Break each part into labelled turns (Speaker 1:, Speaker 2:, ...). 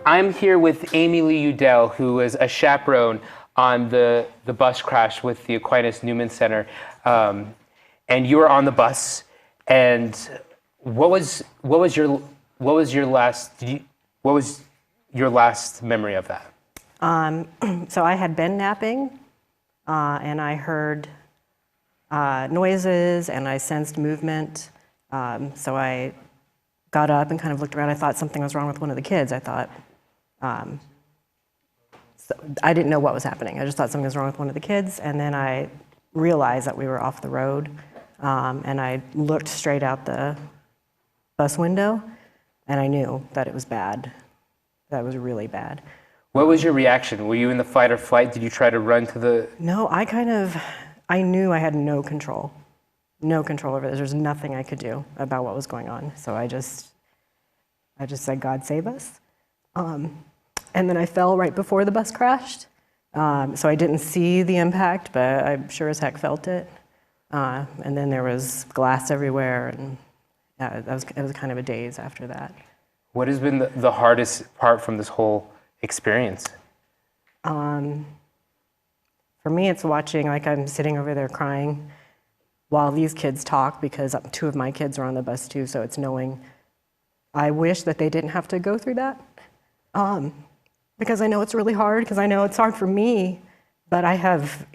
Speaker 1: I'm here with Amy Lee Udell, who was a chaperone on the bus crash with the Aquinas Newman Center. And you were on the bus. And what was your last memory of that?
Speaker 2: So I had been napping, and I heard noises, and I sensed movement. So I got up and kind of looked around. I thought something was wrong with one of the kids. So I didn't know what was happening. I just thought something was wrong with one of the kids, and then I realized that we were off the road, and I looked straight out the bus window, and I knew that it was bad. That was really bad.
Speaker 1: What was your reaction? Were you in the fight or flight? Did you try to run to the...
Speaker 2: No, I knew I had no control over this. There's nothing I could do about what was going on. So I just said, God save us. And then I fell right before the bus crashed. So I didn't see the impact, but I sure as heck felt it. And then there was glass everywhere, and it was kind of a daze after that.
Speaker 1: What has been the hardest part from this whole experience?
Speaker 2: For me, it's watching, like I'm sitting over there crying while these kids talk, because two of my kids are on the bus too, so it's knowing I wish that they didn't have to go through that. Because I know it's really hard, because I know it's hard for me, but I have,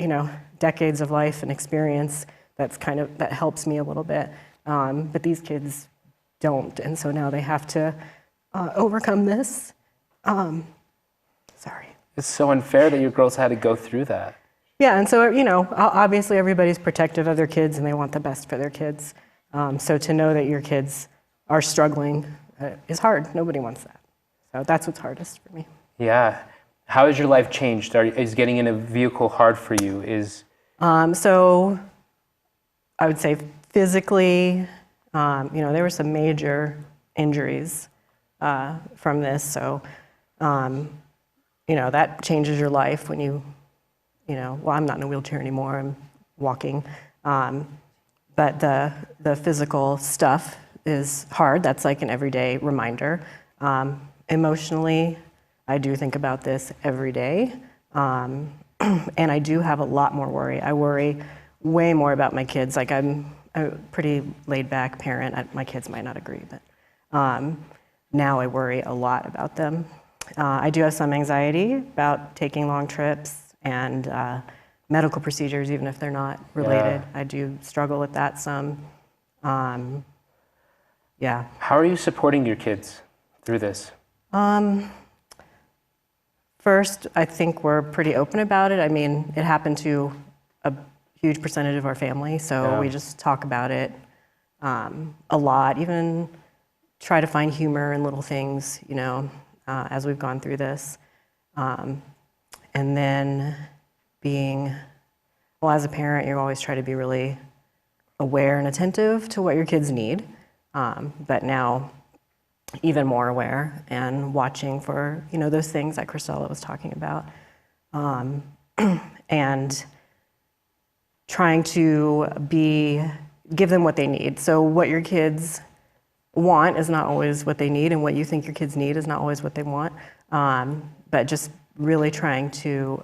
Speaker 2: decades of life and experience that helps me a little bit. But these kids don't, and so now they have to overcome this. Sorry.
Speaker 1: It's so unfair that your girls had to go through that.
Speaker 2: Yeah, and so, obviously everybody's protective of their kids and they want the best for their kids. So to know that your kids are struggling is hard. Nobody wants that. So that's what's hardest for me.
Speaker 1: Yeah. How has your life changed? Is getting in a vehicle hard for you?
Speaker 2: So I would say physically, there were some major injuries from this. So, that changes your life when well, I'm not in a wheelchair anymore, I'm walking. But the physical stuff is hard. That's like an everyday reminder. Emotionally, I do think about this every day. And I do have a lot more worry. I worry way more about my kids. Like I'm a pretty laid back parent. My kids might not agree, but now I worry a lot about them. I do have some anxiety about taking long trips and medical procedures, even if they're not related. Yeah. I do struggle with that some. Yeah.
Speaker 1: How are you supporting your kids through this?
Speaker 2: First, I think we're pretty open about it. I mean, it happened to a huge percentage of our family, so we just talk about it a lot, even try to find humor in little things, as we've gone through this. And then as a parent, you always try to be really aware and attentive to what your kids need, but now even more aware and watching for, those things that Christella was talking about, and trying to give them what they need. So what your kids want is not always what they need, and what you think your kids need is not always what they want, but just really trying to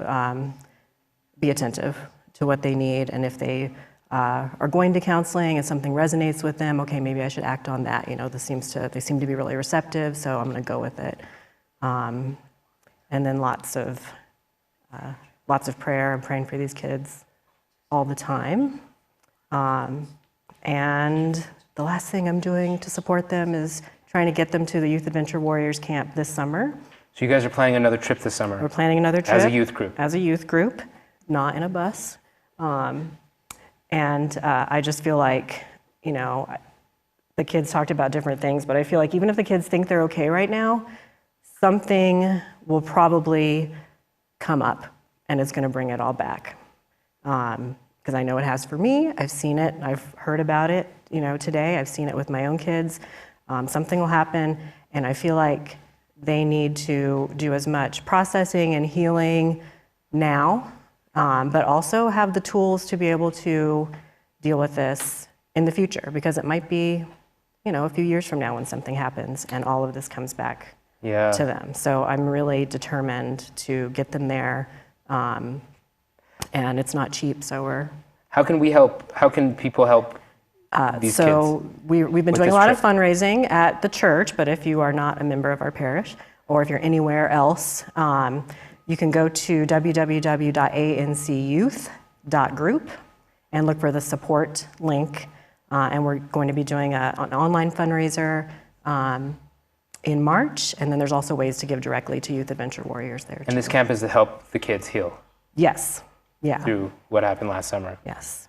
Speaker 2: be attentive to what they need, and if they are going to counseling and something resonates with them, okay, maybe I should act on that. They seem to be really receptive, so I'm going to go with it. And then lots of prayer and praying for these kids all the time. And the last thing I'm doing to support them is trying to get them to the Youth Adventure Warriors camp this summer.
Speaker 1: So you guys are planning another trip this summer?
Speaker 2: We're planning another trip.
Speaker 1: As a youth group?
Speaker 2: As a youth group, not in a bus. And I just feel like, the kids talked about different things, but I feel like even if the kids think they're okay right now, something will probably come up and it's gonna bring it all back. Because I know it has for me. I've seen it, I've heard about it, today. I've seen it with my own kids. Something will happen, and I feel like they need to do as much processing and healing now, but also have the tools to be able to deal with this in the future, because it might be, a few years from now when something happens and all of this comes back
Speaker 1: Yeah.
Speaker 2: to them. So I'm really determined to get them there, and it's not cheap. So
Speaker 1: How can we help? How can people help these
Speaker 2: so
Speaker 1: kids?
Speaker 2: we've been
Speaker 1: with
Speaker 2: doing a
Speaker 1: this
Speaker 2: lot
Speaker 1: trip?
Speaker 2: of fundraising at the church, but if you are not a member of our parish, or if you're anywhere else, you can go to www.ancyouth.group and look for the support link. And we're going to be doing an online fundraiser in March, and then there's also ways to give directly to Youth Adventure Warriors there too.
Speaker 1: And this camp is to help the kids heal
Speaker 2: Yes. Yeah.
Speaker 1: through what happened last summer.
Speaker 2: Yes.